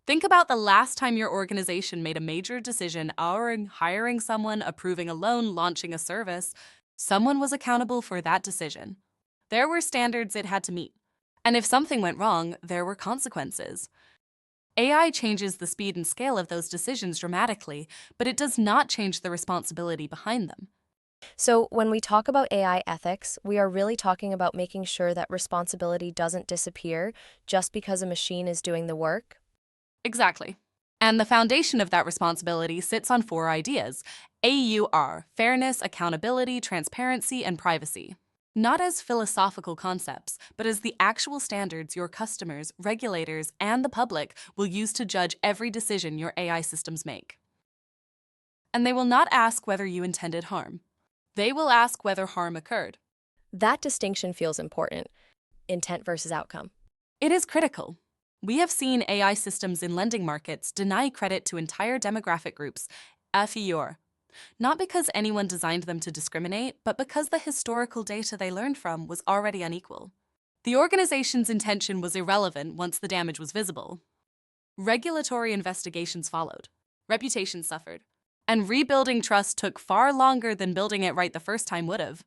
Think about the last time your organization made a major decision, hiring someone, approving a loan, launching a service. Someone was accountable for that decision. There were standards it had to meet. And if something went wrong, there were consequences. AI changes the speed and scale of those decisions dramatically, but it does not change the responsibility behind them. So, when we talk about AI ethics, we are really talking about making sure that responsibility doesn't disappear just because a machine is doing the work. Exactly. And the foundation of that responsibility sits on four ideas: AUR, fairness, accountability, transparency, and privacy. Not as philosophical concepts, but as the actual standards your customers, regulators, and the public will use to judge every decision your AI systems make. And they will not ask whether you intended harm. They will ask whether harm occurred. That distinction feels important, intent versus outcome. It is critical. We have seen AI systems in lending markets deny credit to entire demographic groups, FEOR, not because anyone designed them to discriminate, but because the historical data they learned from was already unequal. The organization's intention was irrelevant once the damage was visible. Regulatory investigations followed. Reputation suffered. And rebuilding trust took far longer than building it right the first time would have.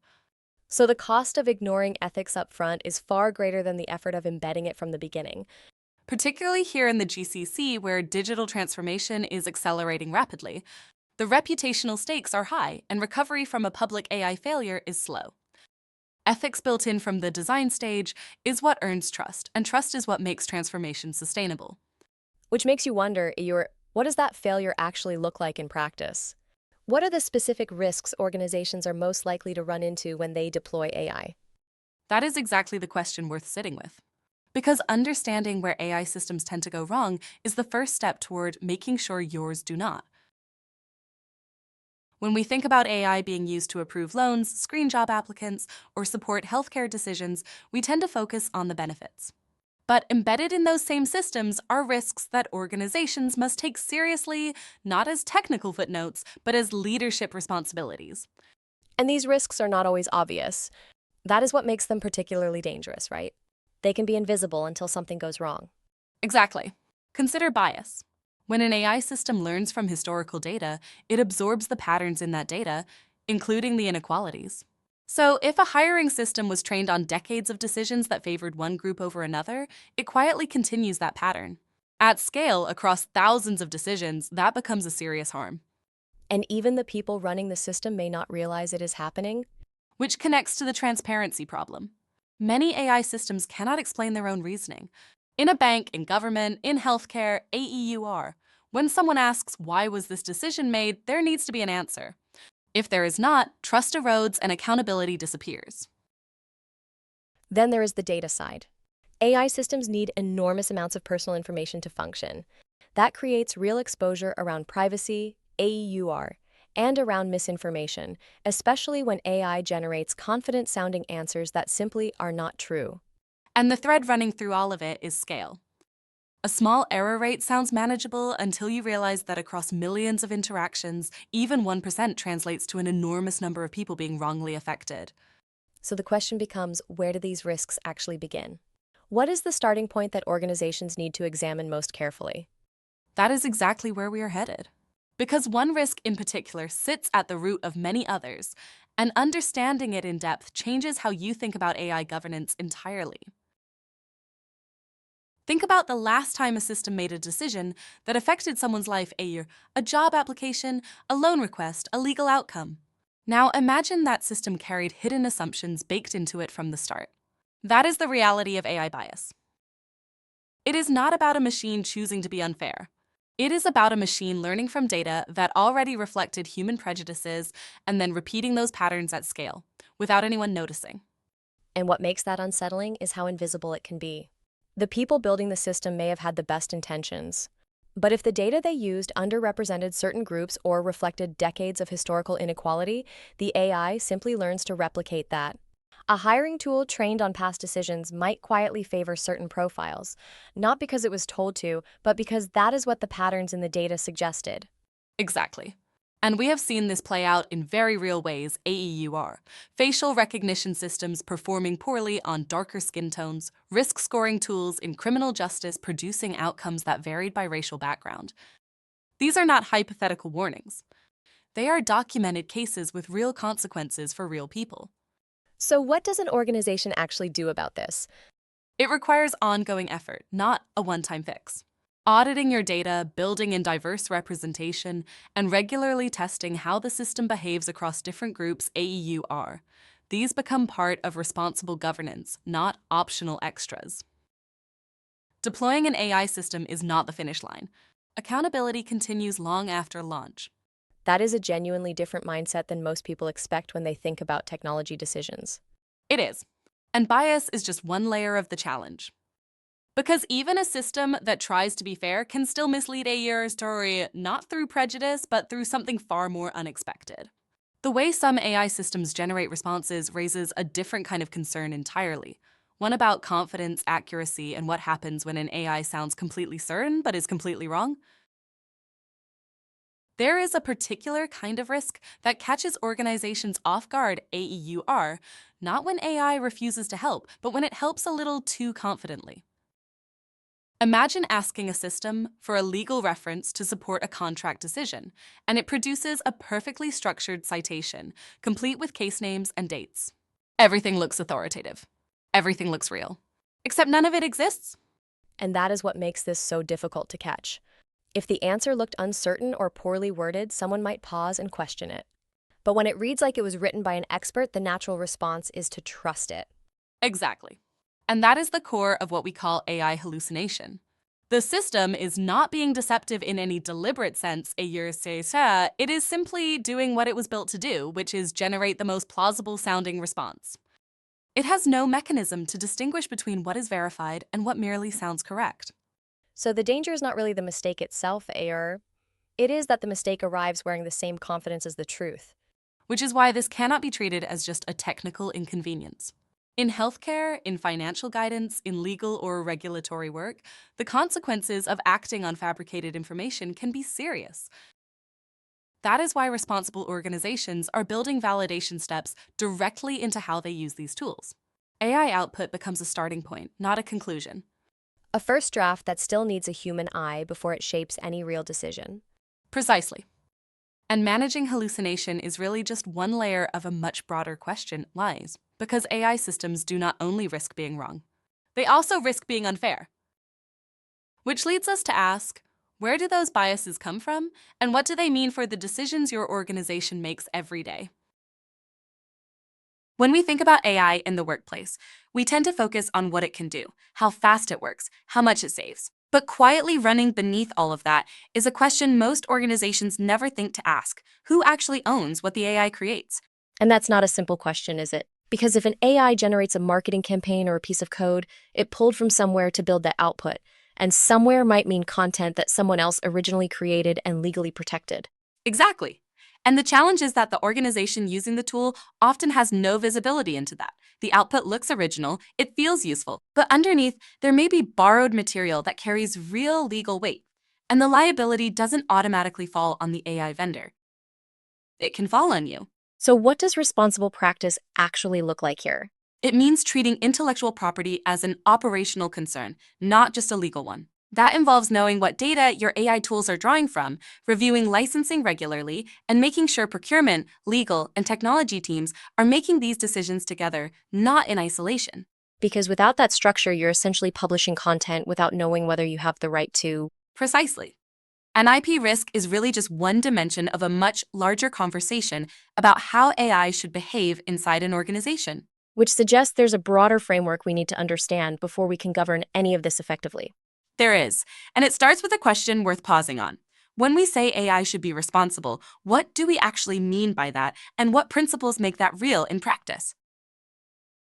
So, the cost of ignoring ethics up front is far greater than the effort of embedding it from the beginning. Particularly here in the GCC, where digital transformation is accelerating rapidly, the reputational stakes are high, and recovery from a public AI failure is slow. Ethics built in from the design stage is what earns trust, and trust is what makes transformation sustainable. Which makes you wonder, what does that failure actually look like in practice? What are the specific risks organizations are most likely to run into when they deploy AI? That is exactly the question worth sitting with. Because understanding where AI systems tend to go wrong is the first step toward making sure yours do not. When we think about AI being used to approve loans, screen job applicants, or support healthcare decisions, we tend to focus on the benefits. But embedded in those same systems are risks that organizations must take seriously, not as technical footnotes, but as leadership responsibilities. And these risks are not always obvious. That is what makes them particularly dangerous, right? They can be invisible until something goes wrong. Exactly. Consider bias. When an AI system learns from historical data, it absorbs the patterns in that data, including the inequalities. So, if a hiring system was trained on decades of decisions that favored one group over another, it quietly continues that pattern. At scale, across thousands of decisions, that becomes a serious harm. And even the people running the system may not realize it is happening. Which connects to the transparency problem. Many AI systems cannot explain their own reasoning. In a bank, in government, in healthcare, AEUR, when someone asks, why was this decision made, there needs to be an answer. If there is not, trust erodes and accountability disappears. Then there is the data side. AI systems need enormous amounts of personal information to function. That creates real exposure around privacy, AEUR, and around misinformation, especially when AI generates confident-sounding answers that simply are not true. And the thread running through all of it is scale. A small error rate sounds manageable until you realize that across millions of interactions, even 1% translates to an enormous number of people being wrongly affected. So the question becomes, where do these risks actually begin? What is the starting point that organizations need to examine most carefully? That is exactly where we are headed. Because one risk in particular sits at the root of many others, and understanding it in depth changes how you think about AI governance entirely. Think about the last time a system made a decision that affected someone's life: a job application, a loan request, a legal outcome. Now imagine that system carried hidden assumptions baked into it from the start. That is the reality of AI bias. It is not about a machine choosing to be unfair. It is about a machine learning from data that already reflected human prejudices and then repeating those patterns at scale, without anyone noticing. And what makes that unsettling is how invisible it can be. The people building the system may have had the best intentions, but if the data they used underrepresented certain groups or reflected decades of historical inequality, the AI simply learns to replicate that. A hiring tool trained on past decisions might quietly favor certain profiles, not because it was told to, but because that is what the patterns in the data suggested. Exactly. And we have seen this play out in very real ways, AEUR. Facial recognition systems performing poorly on darker skin tones, risk scoring tools in criminal justice producing outcomes that varied by racial background. These are not hypothetical warnings. They are documented cases with real consequences for real people. So what does an organization actually do about this? It requires ongoing effort, not a one-time fix. Auditing your data, building in diverse representation, and regularly testing how the system behaves across different groups AEUR. These become part of responsible governance, not optional extras. Deploying an AI system is not the finish line. Accountability continues long after launch. That is a genuinely different mindset than most people expect when they think about technology decisions. It is. And bias is just one layer of the challenge. Because even a system that tries to be fair can still mislead a your story, not through prejudice, but through something far more unexpected. The way some AI systems generate responses raises a different kind of concern entirely. One about confidence, accuracy, and what happens when an AI sounds completely certain but is completely wrong. There is a particular kind of risk that catches organizations off guard, AEUR, not when AI refuses to help, but when it helps a little too confidently. Imagine asking a system for a legal reference to support a contract decision, and it produces a perfectly structured citation, complete with case names and dates. Everything looks authoritative. Everything looks real. Except none of it exists. And that is what makes this so difficult to catch. If the answer looked uncertain or poorly worded, someone might pause and question it. But when it reads like it was written by an expert, the natural response is to trust it. Exactly. And that is the core of what we call AI hallucination. The system is not being deceptive in any deliberate sense, it is simply doing what it was built to do, which is generate the most plausible sounding response. It has no mechanism to distinguish between what is verified and what merely sounds correct. So the danger is not really the mistake itself, error. It is that the mistake arrives wearing the same confidence as the truth. Which is why this cannot be treated as just a technical inconvenience. In healthcare, in financial guidance, in legal or regulatory work, the consequences of acting on fabricated information can be serious. That is why responsible organizations are building validation steps directly into how they use these tools. AI output becomes a starting point, not a conclusion. A first draft that still needs a human eye before it shapes any real decision. Precisely. And managing hallucination is really just one layer of a much broader question, lies, because AI systems do not only risk being wrong, they also risk being unfair. Which leads us to ask, where do those biases come from, and what do they mean for the decisions your organization makes every day? When we think about AI in the workplace, we tend to focus on what it can do, how fast it works, how much it saves. But quietly running beneath all of that is a question most organizations never think to ask. Who actually owns what the AI creates? And that's not a simple question, is it? Because if an AI generates a marketing campaign or a piece of code, it pulled from somewhere to build that output. And somewhere might mean content that someone else originally created and legally protected. Exactly. And the challenge is that the organization using the tool often has no visibility into that. The output looks original, it feels useful, but underneath, there may be borrowed material that carries real legal weight. And the liability doesn't automatically fall on the AI vendor. It can fall on you. So what does responsible practice actually look like here? It means treating intellectual property as an operational concern, not just a legal one. That involves knowing what data your AI tools are drawing from, reviewing licensing regularly, and making sure procurement, legal, and technology teams are making these decisions together, not in isolation. Because without that structure, you're essentially publishing content without knowing whether you have the right to. Precisely. And IP risk is really just one dimension of a much larger conversation about how AI should behave inside an organization. Which suggests there's a broader framework we need to understand before we can govern any of this effectively. There is, and it starts with a question worth pausing on. When we say AI should be responsible, what do we actually mean by that, and what principles make that real in practice?